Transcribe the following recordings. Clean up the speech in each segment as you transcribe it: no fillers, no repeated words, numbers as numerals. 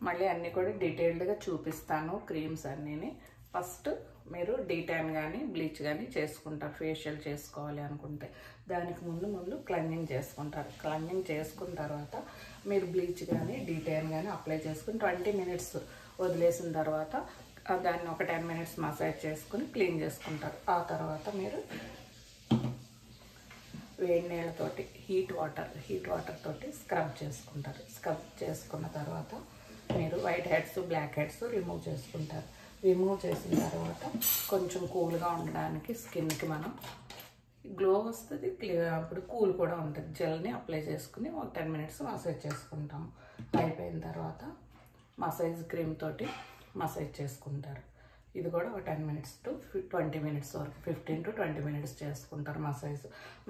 మళ్ళీ అన్నీ కూడా డీటెయిల్డ్గా చూపిస్తాను క్రీమ్స్ అన్నీని. ఫస్ట్ మీరు డీటాన్ కానీ బ్లీచ్ కానీ చేసుకుంటారు. ఫేషియల్ చేసుకోవాలి అనుకుంటే దానికి ముందు క్లెన్జింగ్ చేసుకుంటారు. క్లెన్జింగ్ చేసుకున్న తర్వాత మీరు బ్లీచ్ కానీ డీటాన్ కానీ అప్లై చేసుకుని 20 minutes వదిలేసిన తర్వాత దాన్ని ఒక 10 minutes మసాజ్ చేసుకుని క్లీన్ చేసుకుంటారు. ఆ తర్వాత మీరు వేడి నీళ్ళతోటి హీట్ వాటర్ తోటి స్క్రబ్ చేసుకుంటారు. స్క్రబ్ చేసుకున్న తర్వాత మీరు white heads black heads remove చేసుకుంటారు. రిమూవ్ చేసిన తర్వాత కొంచెం కూల్గా ఉండడానికి స్కిన్కి మనం గ్లో వస్తుంది, అప్పుడు కూల్ కూడా ఉంటుంది. జెల్ని అప్లై చేసుకుని ఒక 10 minutes మసాజ్ చేసుకుంటాము. అయిపోయిన తర్వాత మసాజ్ క్రీమ్ తోటి మసాజ్ చేసుకుంటారు. ఇది కూడా ఒక 10 minutes to 20 minutes వరకు 15 to 20 minutes చేసుకుంటారు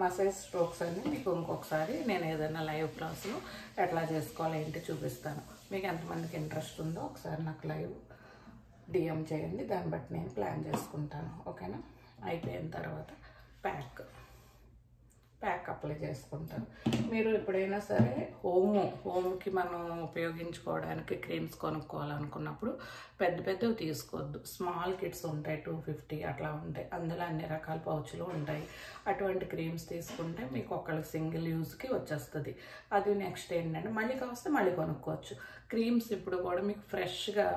మసాజ్ స్ట్రోక్స్ అన్నీ మీకు ఇంకొకసారి నేను ఏదైనా లైవ్ క్లాస్లో ఎట్లా చేసుకోవాలి ఏంటి చూపిస్తాను. మీకు ఎంతమందికి ఇంట్రెస్ట్ ఉందో ఒకసారి నాకు లైవ్ డిఎం చేయండి, దాన్ని బట్టి నేను ప్లాన్ చేసుకుంటాను. ఓకేనా? అయిపోయిన తర్వాత ప్యాక్ అప్లై చేసుకుంటారు. మీరు ఎప్పుడైనా సరే హోమ్కి మనం ఉపయోగించుకోవడానికి క్రీమ్స్ కొనుక్కోవాలనుకున్నప్పుడు పెద్దవి తీసుకోవద్దు. స్మాల్ కిట్స్ ఉంటాయి, 250 అట్లా ఉంటాయి. అందులో అన్ని రకాల పౌచులు ఉంటాయి. అటువంటి క్రీమ్స్ తీసుకుంటే మీకు ఒకళ్ళకి సింగిల్ యూజ్కి వచ్చేస్తుంది. అది నెక్స్ట్ ఏంటంటే మళ్ళీ కావస్తే మళ్ళీ కొనుక్కోవచ్చు. క్రీమ్స్ ఇప్పుడు కూడా మీకు ఫ్రెష్గా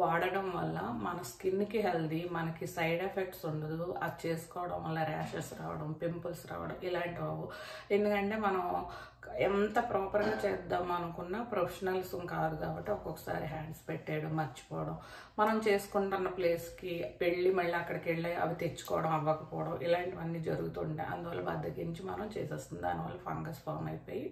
వాడడం వల్ల మన స్కిన్కి హెల్దీ, మనకి సైడ్ ఎఫెక్ట్స్ ఉండదు. అది చేసుకోవడం వల్ల ర్యాషెస్ రావడం, పింపుల్స్ రావడం ఇలాంటివి అవ్వవు. ఎందుకంటే మనం ఎంత ప్రాపర్గా చేద్దాం అనుకున్నా ప్రొఫెషనల్స్ కాదు కాబట్టి ఒక్కొక్కసారి హ్యాండ్స్ పెట్టేయడం, మర్చిపోవడం, మనం చేసుకుంటున్న ప్లేస్కి వెళ్ళి మళ్ళీ అక్కడికి వెళ్ళి అవి తెచ్చుకోవడం అవ్వకపోవడం ఇలాంటివన్నీ జరుగుతుంటాయి. అందువల్ల బద్దకించి మనం చేసేస్తుంది. దానివల్ల ఫంగస్ ఫామ్ అయిపోయి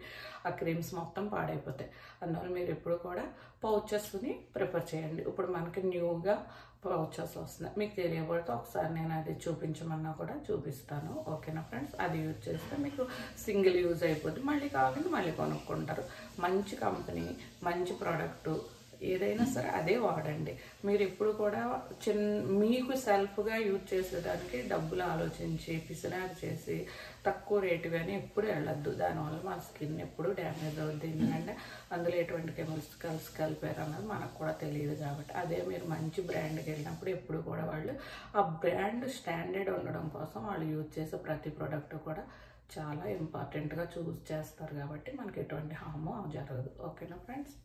ఆ క్రీమ్స్ మొత్తం పాడైపోతాయి. అందువల్ల మీరు ఎప్పుడు కూడా పౌచెస్ని ప్రిఫర్ చేయండి. ఇప్పుడు మనకి న్యూగా పౌచెస్ వస్తున్నాయి, మీకు తెలియబడితే ఒకసారి నేను అది చూపించమన్నా కూడా చూపిస్తాను. ఓకేనా ఫ్రెండ్స్? అది యూజ్ చేస్తే మీకు సింగిల్ యూజ్ అయిపోద్ది. మళ్ళీ కావాలంటే మళ్ళీ కొనుక్కుంటారు. మంచి కంపెనీ, మంచి ప్రోడక్టు ఏదైనా సరే అదే వాడండి. మీరు ఎప్పుడు కూడా మీకు సెల్ఫ్గా యూజ్ చేసేదానికి డబ్బులు ఆలోచించి పిసినారు చేసి తక్కువ రేటు కానీ ఎప్పుడు వెళ్ళొద్దు. దానివల్ల మన స్కిన్ ఎప్పుడు డ్యామేజ్ అవుద్ది. ఎందుకంటే అందులో ఎటువంటి కెమికల్స్ కలిపారు అన్నది మనకు కూడా తెలియదు కాబట్టి. అదే మీరు మంచి బ్రాండ్కి వెళ్ళినప్పుడు ఎప్పుడు కూడా వాళ్ళు ఆ బ్రాండ్ స్టాండర్డ్ ఉండడం కోసం వాళ్ళు యూజ్ చేసే ప్రతి ప్రోడక్ట్ కూడా చాలా ఇంపార్టెంట్గా చూస్ చేస్తారు కాబట్టి మనకి ఎటువంటి హార్మ్ జరగదు. ఓకేనా ఫ్రెండ్స్?